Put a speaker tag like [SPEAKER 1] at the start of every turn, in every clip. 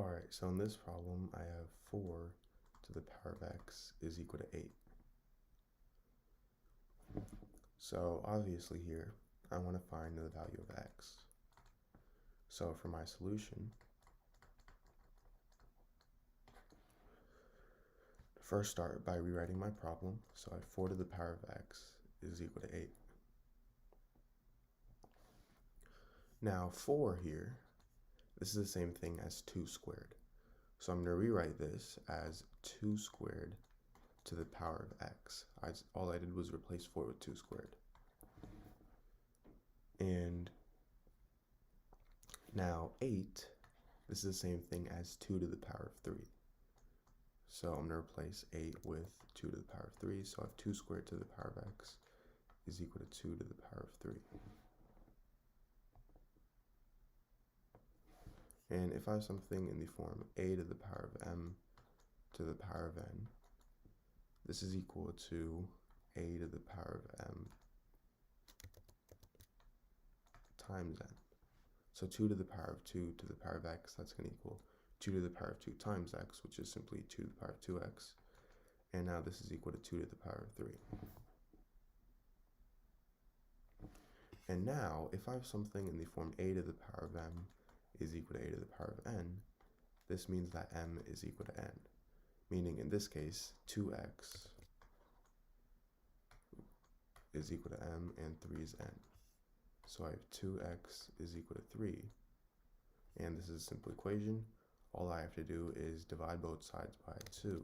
[SPEAKER 1] Alright, so in this problem, I have 4 to the power of x is equal to 8. So obviously here, I want to find the value of x. So for my solution, first start by rewriting my problem. So I have 4 to the power of x is equal to 8. Now 4 here, this is the same thing as 2 squared. So I'm going to rewrite this as 2 squared to the power of x. All I did was replace 4 with 2 squared. And now 8, this is the same thing as 2 to the power of 3. So I'm going to replace 8 with 2 to the power of 3. So I have 2 squared to the power of x is equal to 2 to the power of 3. And if I have something in the form a to the power of m to the power of n, this is equal to a to the power of m times n. So 2 to the power of 2 to the power of x, that's going to equal 2 to the power of 2 times x, which is simply 2 to the power of 2x. And now this is equal to 2 to the power of 3. And now, if I have something in the form a to the power of m is equal to a to the power of n, this means that m is equal to n. Meaning, in this case, 2x is equal to m and 3 is n. So I have 2x is equal to 3. And this is a simple equation. All I have to do is divide both sides by 2.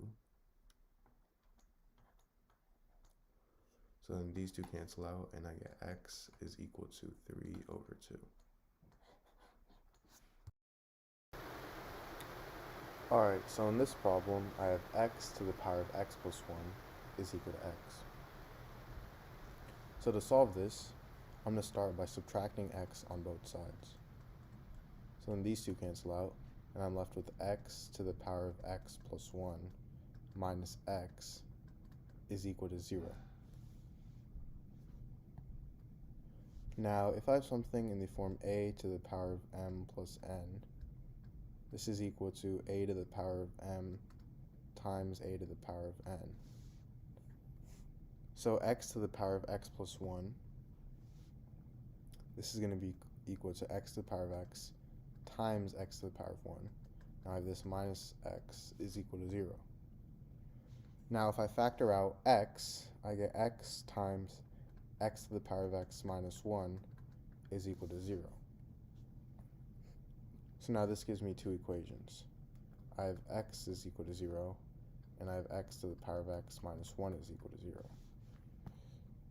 [SPEAKER 1] So then these two cancel out, and I get x is equal to 3 over 2. Alright, so in this problem, I have x to the power of x plus 1 is equal to x. So to solve this, I'm going to start by subtracting x on both sides. So then these two cancel out, and I'm left with x to the power of x plus 1 minus x is equal to 0. Now, if I have something in the form a to the power of m plus n, this is equal to a to the power of m times a to the power of n. So x to the power of x plus 1, this is going to be equal to x to the power of x times x to the power of 1. Now I have this minus x is equal to 0. Now if I factor out x, I get x times x to the power of x minus 1 is equal to 0. So now this gives me two equations. I have x is equal to 0, and I have x to the power of x minus 1 is equal to 0.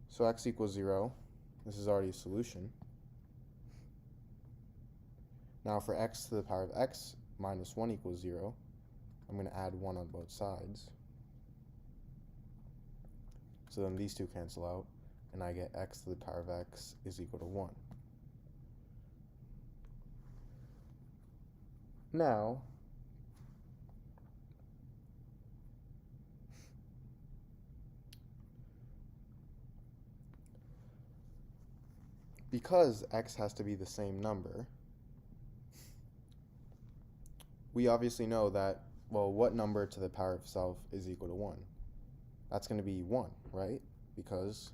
[SPEAKER 1] So x equals 0. This is already a solution. Now for x to the power of x minus 1 equals 0, I'm going to add 1 on both sides. So then these two cancel out, and I get x to the power of x is equal to 1. Now, because x has to be the same number, we obviously know that, well, what number to the power of itself is equal to 1? That's going to be 1, right? Because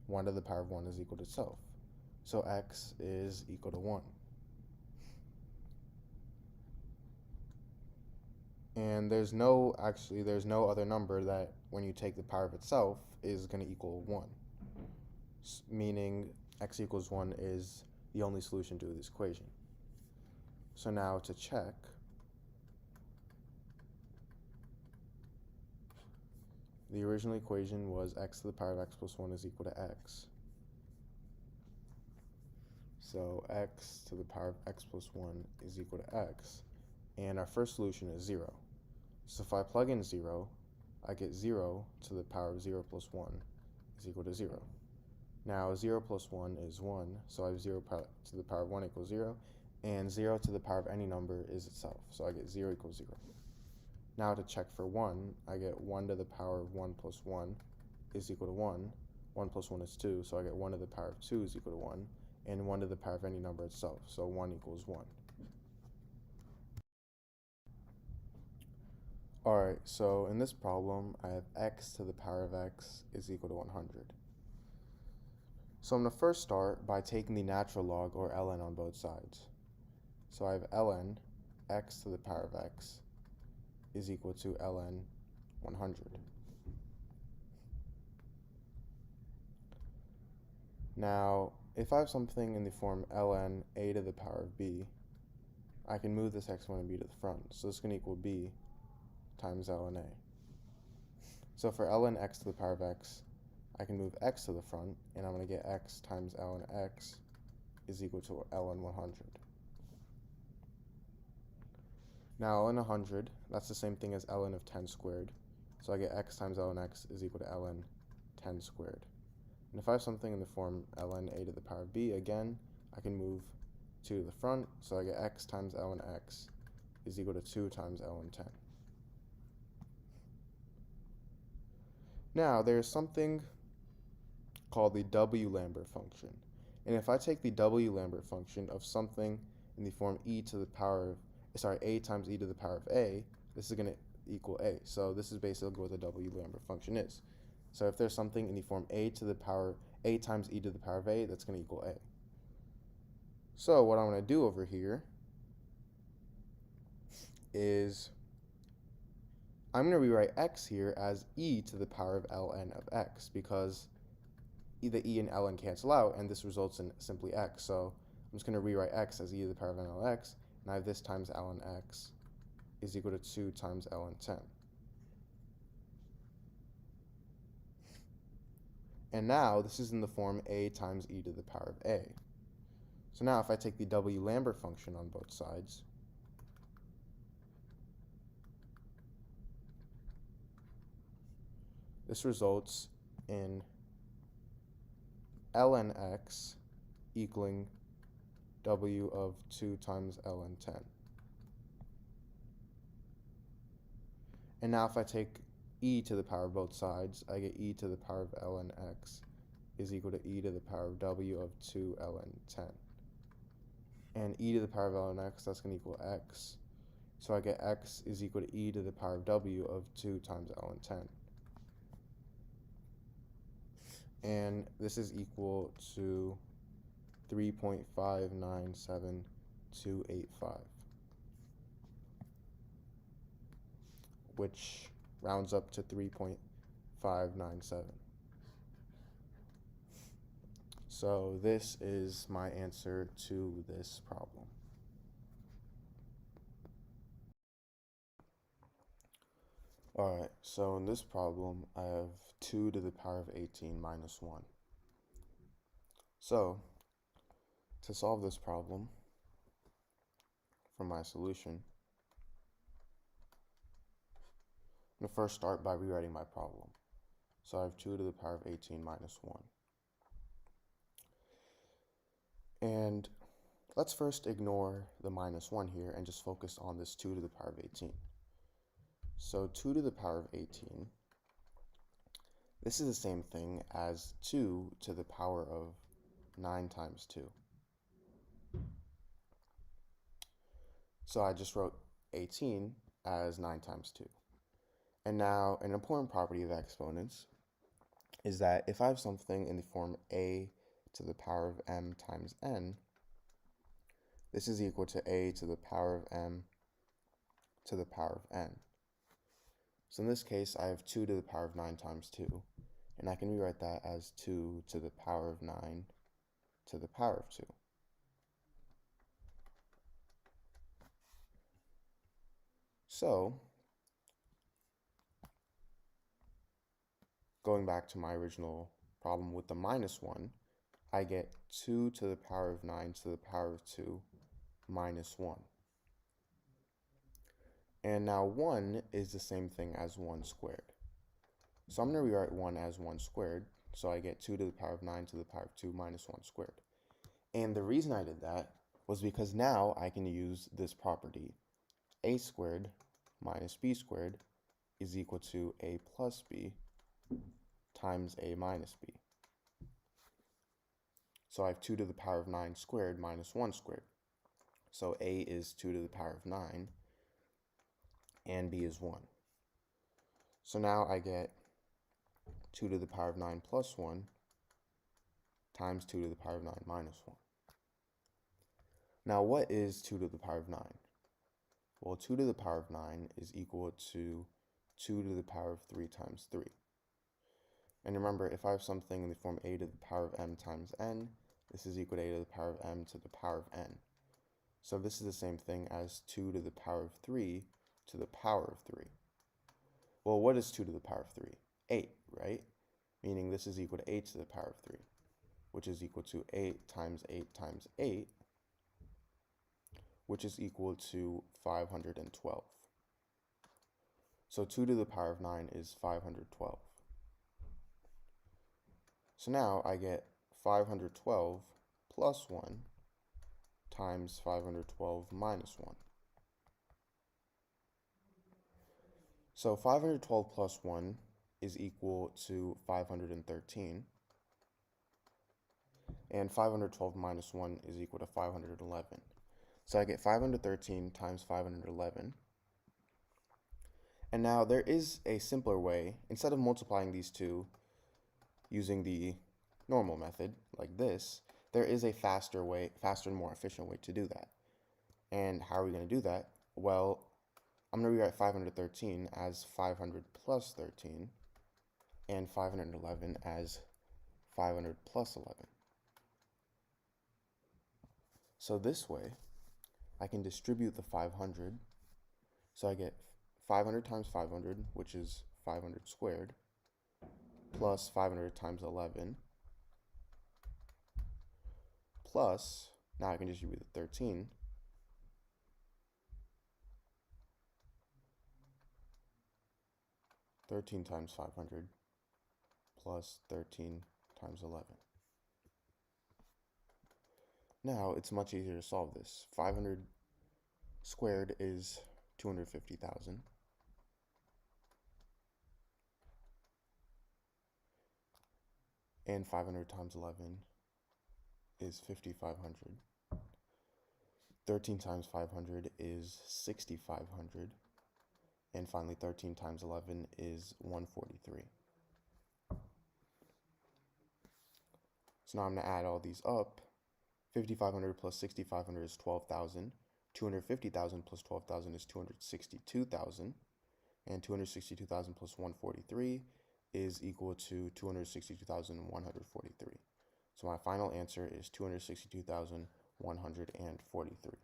[SPEAKER 1] 1 to the power of 1 is equal to itself. So x is equal to 1. And there's no other number that when you take the power of itself is going to equal 1. Meaning x equals 1 is the only solution to this equation. So now to check, the original equation was x to the power of x plus 1 is equal to x. So x to the power of x plus 1 is equal to x. And our first solution is 0. So if I plug in 0, I get 0 to the power of 0 plus 1 is equal to 0. Now 0 plus 1 is 1, so I have 0 to the power of 1 equals 0, and 0 to the power of any number is itself, so I get 0 equals 0. Now to check for 1, I get 1 to the power of 1 plus 1 is equal to 1. 1 plus 1 is 2, so I get 1 to the power of 2 is equal to 1, and 1 to the power of any number itself, so 1 equals 1. Alright, so in this problem, I have x to the power of x is equal to 100. So I'm going to first start by taking the natural log, or ln, on both sides. So I have ln x to the power of x is equal to ln 100. Now, if I have something in the form ln a to the power of b, I can move this x1 and b to the front. So this is going to equal b times ln a. So for ln x to the power of x, I can move x to the front, and I'm going to get x times ln x is equal to ln 100. Now ln 100, that's the same thing as ln of 10 squared. So I get x times ln x is equal to ln 10 squared. And if I have something in the form ln a to the power of b, again, I can move 2 to the front, so I get x times ln x is equal to 2 times ln 10. Now, there's something called the W-Lambert function. And if I take the W-Lambert function of something in the form a times e to the power of a, this is going to equal a. So this is basically what the W-Lambert function is. So if there's something in the form a times e to the power of a, that's going to equal a. So what I'm going to do over here is I'm going to rewrite x here as e to the power of ln of x, because the e and ln cancel out, and this results in simply x. So I'm just going to rewrite x as e to the power of ln x, and I have this times ln x is equal to 2 times ln 10. And now this is in the form a times e to the power of a. So now if I take the W-Lambert function on both sides, this results in ln x equaling w of 2 times ln 10. And now if I take e to the power of both sides, I get e to the power of ln x is equal to e to the power of w of 2 ln 10. And e to the power of ln x, that's going to equal x. So I get x is equal to e to the power of w of 2 times ln 10. And this is equal to 3.597285, which rounds up to 3.597. So this is my answer to this problem. Alright, so in this problem, I have 2 to the power of 18 minus 1. So, to solve this problem, for my solution, I'm going to first start by rewriting my problem. So I have 2 to the power of 18 minus 1. And let's first ignore the minus 1 here and just focus on this 2 to the power of 18. So 2 to the power of 18, this is the same thing as 2 to the power of 9 times 2. So I just wrote 18 as 9 times 2. And now an important property of exponents is that if I have something in the form a to the power of m times n, this is equal to a to the power of m to the power of n. So in this case, I have 2 to the power of 9 times 2, and I can rewrite that as 2 to the power of 9 to the power of 2. So, going back to my original problem with the minus 1, I get 2 to the power of 9 to the power of 2 minus 1. And now 1 is the same thing as 1 squared. So I'm going to rewrite 1 as 1 squared, so I get 2 to the power of 9 to the power of 2 minus 1 squared. And the reason I did that was because now I can use this property. A squared minus b squared is equal to a plus b times a minus b. So I have 2 to the power of 9 squared minus 1 squared. So a is 2 to the power of 9, and b is 1. So now I get 2 to the power of 9 plus 1 times 2 to the power of 9 minus 1. Now what is 2 to the power of 9? Well, 2 to the power of 9 is equal to 2 to the power of 3 times 3. And remember, if I have something in the form a to the power of m times n, this is equal to a to the power of m to the power of n. So this is the same thing as 2 to the power of 3 to the power of 3. Well, what is 2 to the power of 3? 8, right? Meaning this is equal to 8 to the power of 3, which is equal to 8 times 8 times 8, which is equal to 512. So 2 to the power of 9 is 512. So now I get 512 plus 1 times 512 minus 1. So 512 plus 1 is equal to 513, and 512 minus 1 is equal to 511. So I get 513 times 511. And now there is a simpler way. Instead of multiplying these two using the normal method, like this, there is a faster and more efficient way to do that. And how are we going to do that? Well, I'm going to rewrite 513 as 500 plus 13, and 511 as 500 plus 11. So this way, I can distribute the 500. So I get 500 times 500, which is 500 squared, plus 500 times 11, plus, now I can distribute the 13, times 500, plus 13 times 11. Now it's much easier to solve this. 500 squared is 250,000. And 500 times 11 is 5,500. 13 times 500 is 6,500. And finally, 13 times 11 is 143. So now I'm going to add all these up. 5,500 plus 6,500 is 12,000. 250,000 plus 12,000 is 262,000. And 262,000 plus 143 is equal to 262,143. So my final answer is 262,143.